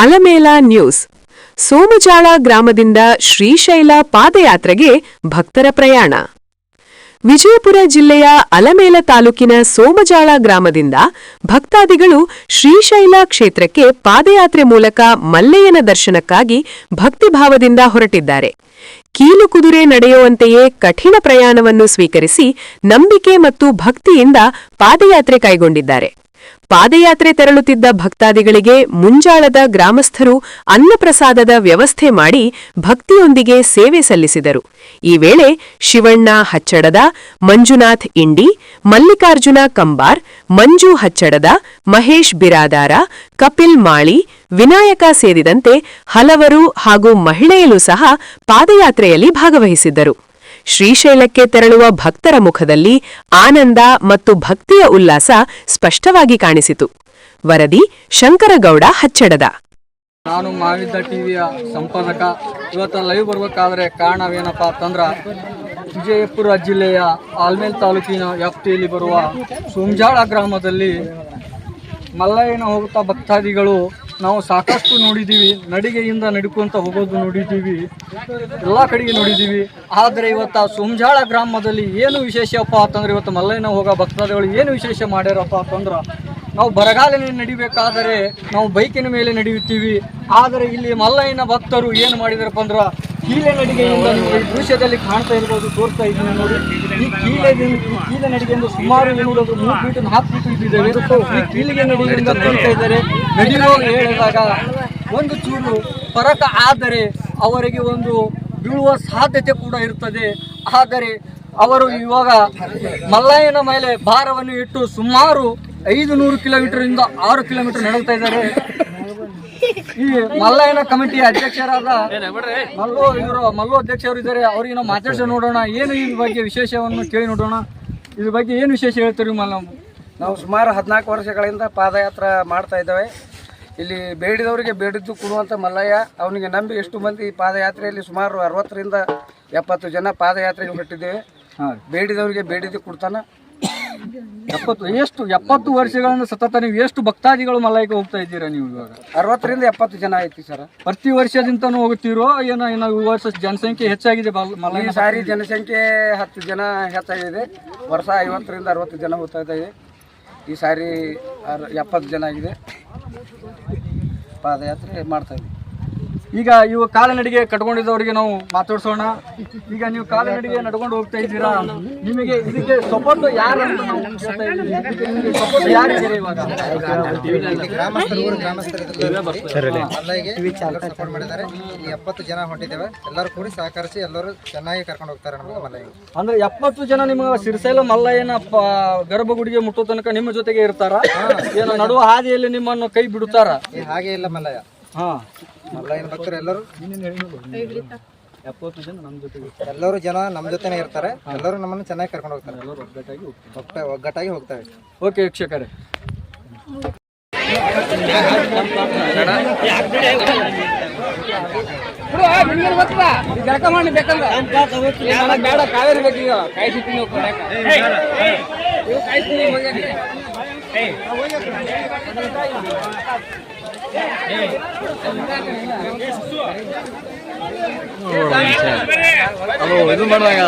Almel news. ಸೋಮಜಾಳ ಗ್ರಾಮದಿಂದ ಶ್ರೀಶೈಲ ಪಾದಯಾತ್ರೆಗೆ ಭಕ್ತರ ಪ್ರಯಾಣ. ವಿಜಯಪುರ ಜಿಲ್ಲೆಯ ಅಲಮೇಲ ತಾಲೂಕಿನ ಸೋಮಜಾಳ ಗ್ರಾಮದಿಂದ ಭಕ್ತಾದಿಗಳು ಶ್ರೀಶೈಲ ಕ್ಷೇತ್ರಕ್ಕೆ ಪಾದಯಾತ್ರೆ ಮೂಲಕ ಮಲ್ಲಯ್ಯನ ದರ್ಶನಕ್ಕಾಗಿ ಭಕ್ತಿಭಾವದಿಂದ ಹೊರಟಿದ್ದಾರೆ. ಕೀಲು ಕುದುರೆ ನಡೆಯುವಂತೆಯೇ ಕಠಿಣ ಪ್ರಯಾಣವನ್ನು ಸ್ವೀಕರಿಸಿ ನಂಬಿಕೆ ಮತ್ತು ಭಕ್ತಿಯಿಂದ ಪಾದಯಾತ್ರೆ ಕೈಗೊಂಡಿದ್ದಾರೆ. ಪಾದಯಾತ್ರೆ ತೆರಳುತ್ತಿದ್ದ ಭಕ್ತಾದಿಗಳಿಗೆ ಮುಂಜಾಳದ ಗ್ರಾಮಸ್ಥರು ಅನ್ನಪ್ರಸಾದದ ವ್ಯವಸ್ಥೆ ಮಾಡಿ ಭಕ್ತಿಯೊಂದಿಗೆ ಸೇವೆ ಸಲ್ಲಿಸಿದರು. ಈ ವೇಳೆ ಶಿವಣ್ಣ ಹಚ್ಚಡದ, ಮಂಜುನಾಥ್ ಇಂಡಿ, ಮಲ್ಲಿಕಾರ್ಜುನ ಕಂಬಾರ್, ಮಂಜು ಹಚ್ಚಡದ, ಮಹೇಶ್ ಬಿರಾದಾರ, ಕಪಿಲ್ ಮಾಳಿ, ವಿನಾಯಕ ಸೇರಿದಂತೆ ಹಲವರು ಹಾಗೂ ಮಹಿಳೆಯರು ಸಹ ಪಾದಯಾತ್ರೆಯಲ್ಲಿ ಭಾಗವಹಿಸಿದ್ದರು. ಶ್ರೀಶೈಲಕ್ಕೆ ತೆರಳುವ ಭಕ್ತರ ಮುಖದಲ್ಲಿ ಆನಂದ ಮತ್ತು ಭಕ್ತಿಯ ಉಲ್ಲಾಸ ಸ್ಪಷ್ಟವಾಗಿ ಕಾಣಿಸಿತು. ವರದಿ ಶಂಕರಗೌಡ ಹಚ್ಚಡದ. ನಾನು ಮಾವಿದ್ದ ಟಿವಿಯ ಸಂಪಾದಕ. ಇವತ್ತು ಲೈವ್ ಬರಬೇಕಾದ್ರೆ ಕಾರಣವೇನಪ್ಪ ಅಂತಂದ್ರೆ ವಿಜಯಪುರ ಜಿಲ್ಲೆಯ ಆಲ್ಮೇಲ್ ತಾಲೂಕಿನ ವ್ಯಾಪ್ತಿಯಲ್ಲಿ ಬರುವ ಸೋಮಜಾಳ ಗ್ರಾಮದಲ್ಲಿ ಮಲ್ಲಯ್ಯನ ಹೋಗುತ್ತಾ ಭಕ್ತಾದಿಗಳು ನಾವು ಸಾಕಷ್ಟು ನೋಡಿದ್ದೀವಿ. ನಡಿಗೆಯಿಂದ ನಡ್ಕೊಂತ ಹೋಗೋದು ನೋಡಿದ್ದೀವಿ, ಎಲ್ಲ ಕಡೆಗೆ ನೋಡಿದ್ದೀವಿ. ಆದರೆ ಇವತ್ತು ಸೋಮಜಾಳ ಗ್ರಾಮದಲ್ಲಿ ಏನು ವಿಶೇಷಪ್ಪ ಅಂತಂದ್ರೆ ಇವತ್ತು ಮಲ್ಲಯ್ಯನ ಹೋಗೋ ಭಕ್ತಾದಿಗಳು ಏನು ವಿಶೇಷ ಮಾಡ್ಯಾರಪ್ಪ ಅಂತಂದ್ರೆ ನಾವು ಬರಗಾಲಿನ ನಡಿಬೇಕಾದರೆ ನಾವು ಬೈಕಿನ ಮೇಲೆ ನಡೆಯುತ್ತೀವಿ. ಆದರೆ ಇಲ್ಲಿ ಮಲ್ಲಯ್ಯನ ಭಕ್ತರು ಏನು ಮಾಡಿದಾರಪ್ಪ ಅಂದ್ರೆ ಕೀಲೆ ನಡಿಗೆಯಿಂದ ನೀವು ಈ ದೃಶ್ಯದಲ್ಲಿ ಕಾಣ್ತಾ ಇರ್ಬೋದು, ತೋರಿಸ್ತಾ ಇದ್ದೀನಿ ನೋಡಿ. ಈ ಕೀಲೆ ನಡಿಗೆಯಿಂದ ಸುಮಾರು 3 ಫೀಟ್ 4 ಫೀಟ್ ಇದ್ದಿದ್ದೇವೆ. ಈ ಕೀಲಿಗೆ ನಡಿಗೆಯಿಂದ ತೋರಿಸ್ತಾ ಇದ್ದಾರೆ. ನಡೆಯುವಾಗ ಹೇಳಿದಾಗ ಒಂದು ಚೂರು ಫರಕ ಆದರೆ ಅವರಿಗೆ ಒಂದು ಬೀಳುವ ಸಾಧ್ಯತೆ ಕೂಡ ಇರ್ತದೆ. ಆದರೆ ಅವರು ಇವಾಗ ಮಲ್ಲಯ್ಯನ ಮೇಲೆ ಭಾರವನ್ನು ಇಟ್ಟು ಸುಮಾರು 500 ಕಿಲೋಮೀಟರಿಂದ 6 ಕಿಲೋಮೀಟರ್ ನಡೆಸ್ತಾ ಇದ್ದಾರೆ. ಈ ಮಲ್ಲಯ್ಯನ ಕಮಿಟಿಯ ಅಧ್ಯಕ್ಷರಾದ ಮಲ್ಲು ಅಧ್ಯಕ್ಷರು ಇದ್ದಾರೆ. ಅವ್ರಿಗೆ ನಾವು ಮಾತಾಡ್ಸಿ ನೋಡೋಣ, ಏನು ಈ ಬಗ್ಗೆ ವಿಶೇಷವನ್ನು ಕೇಳಿ ನೋಡೋಣ. ಇದ್ರ ಬಗ್ಗೆ ಏನು ವಿಶೇಷ ಹೇಳ್ತೀರಿ ನಾವು ಸುಮಾರು 14 ವರ್ಷಗಳಿಂದ ಪಾದಯಾತ್ರೆ ಮಾಡ್ತಾ ಇದ್ದೇವೆ. ಇಲ್ಲಿ ಬೇಡಿದವರಿಗೆ ಬೇಡಿದ್ದು ಕೊಡುವಂಥ ಮಲ್ಲಯ್ಯ, ಅವನಿಗೆ ನಂಬಿ ಎಷ್ಟು ಮಂದಿ ಪಾದಯಾತ್ರೆಯಲ್ಲಿ ಸುಮಾರು 60ರಿಂದ 70 ಜನ ಪಾದಯಾತ್ರೆಗೆ ಹೊರಟಿದ್ದೇವೆ. ಬೇಡಿದವರಿಗೆ ಬೇಡಿದ್ದು ಕೊಡ್ತಾನೆ. 70 ವರ್ಷಗಳಿಂದ ಸತತ ನೀವು ಎಷ್ಟು ಭಕ್ತಾದಿಗಳು ಮಲ್ಲಯ್ಯಗೆ ಹೋಗ್ತಾ ಇದ್ದೀರಾ? ನೀವು ಇವಾಗ 60ರಿಂದ 70 ಜನ ಐತಿ ಸರ್. ಪ್ರತಿ ವರ್ಷದಿಂದನೂ ಹೋಗ್ತಿರೋ ಏನೋ ಈ ವರ್ಷ ಜನಸಂಖ್ಯೆ ಹೆಚ್ಚಾಗಿದೆ? ಈ ಸಾರಿ ಜನಸಂಖ್ಯೆ 10 ಜನ ಹೆಚ್ಚಾಗಿದೆ. ವರ್ಷ 50ರಿಂದ 60 ಜನ ಹೋಗ್ತಾ ಇದ್ದೇವೆ. ಈ ಸಾರಿ 70 ಜನ ಆಗಿದೆ. ಪಾದಯಾತ್ರೆ ಮಾಡ್ತಾ ಇದ್ದೀವಿ. ಈಗ ಇವು ಕಾಲನಡಿಗೆ ಕಟ್ಕೊಂಡಿದ್ದವರಿಗೆ ನಾವು ಮಾತಾಡ್ಸೋಣ. ಈಗ ನೀವು ಕಾಲನಡಿಗೆ ನಡ್ಕೊಂಡು ಹೋಗ್ತಾ ಇದ್ದೀರಾ, ನಿಮಗೆ ಇದಕ್ಕೆ ಸಪೋರ್ಟ್ ಯಾರು ಅಂತ ನಾವು ಕೇಳ್ತಾ ಇದ್ದೀವಿ. ಸಪೋರ್ಟ್ ಯಾರಿದ್ದೀರಿ ಇವಾಗ? ಸಪೋರ್ಟ್ ಮಾಡಿದ್ದಾರೆ. 70 ಜನ ಹೊಂಟಿದ್ದೇವೆ. ಎಲ್ಲರೂ ಕೂಡಿ ಸಹಕರಿಸಿ ಎಲ್ಲರೂ ಚೆನ್ನಾಗಿ ಕರ್ಕೊಂಡು ಹೋಗ್ತಾರೆ ನಮಗೆ ಮಲ್ಲಯ್ಯ. ಅಂದ್ರೆ 70 ಜನ ನಿಮಗೆ ಸಿರಿಸೈಲ ಮಲ್ಲಯ್ಯನ ಗರ್ಭಗುಡಿಗೆ ಮುಟ್ಟೋ ತನಕ ನಿಮ್ಮ ಜೊತೆಗೆ ಇರ್ತಾರ? ಏನೋ ನಡುವ ಹಾದಿಯಲ್ಲಿ ನಿಮ್ಮನ್ನು ಕೈ ಬಿಡುತ್ತಾರ? ಹಾಗೆ ಇಲ್ಲ ಮಲ್ಲಯ್ಯ. ಮಲ್ಲಯ್ಯನ ಭಕ್ತರು ಎಲ್ಲರೂ 70 ಜನ ನಮ್ಮ ಜೊತೆಗೆ, ಎಲ್ಲರೂ ಜನ ನಮ್ಮ ಜೊತೆನೇ ಇರ್ತಾರೆ. ಎಲ್ಲರೂ ನಮ್ಮನ್ನು ಚೆನ್ನಾಗಿ ಕರ್ಕೊಂಡು ಹೋಗ್ತಾರೆ. ಎಲ್ಲರೂ ಒಗ್ಗಟ್ಟಾಗಿ ಹೋಗ್ತೇವೆ. ಓಕೆ ವೀಕ್ಷಕರೇ, ಬೇಡ ಕಾವೇರಿ ಬೇಕೀಗ ಕಾಯಿಸಿದ್ದೀನಿ. ಇದು ಮಾಡಿದಾಗ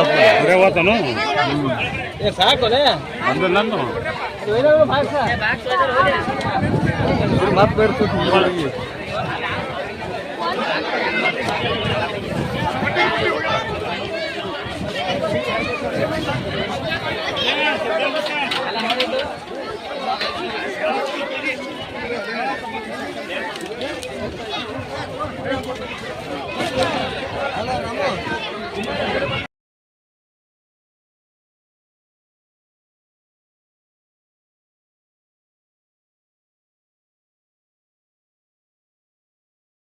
ಸಾಕೋಲೆ ಮತ್ತೆ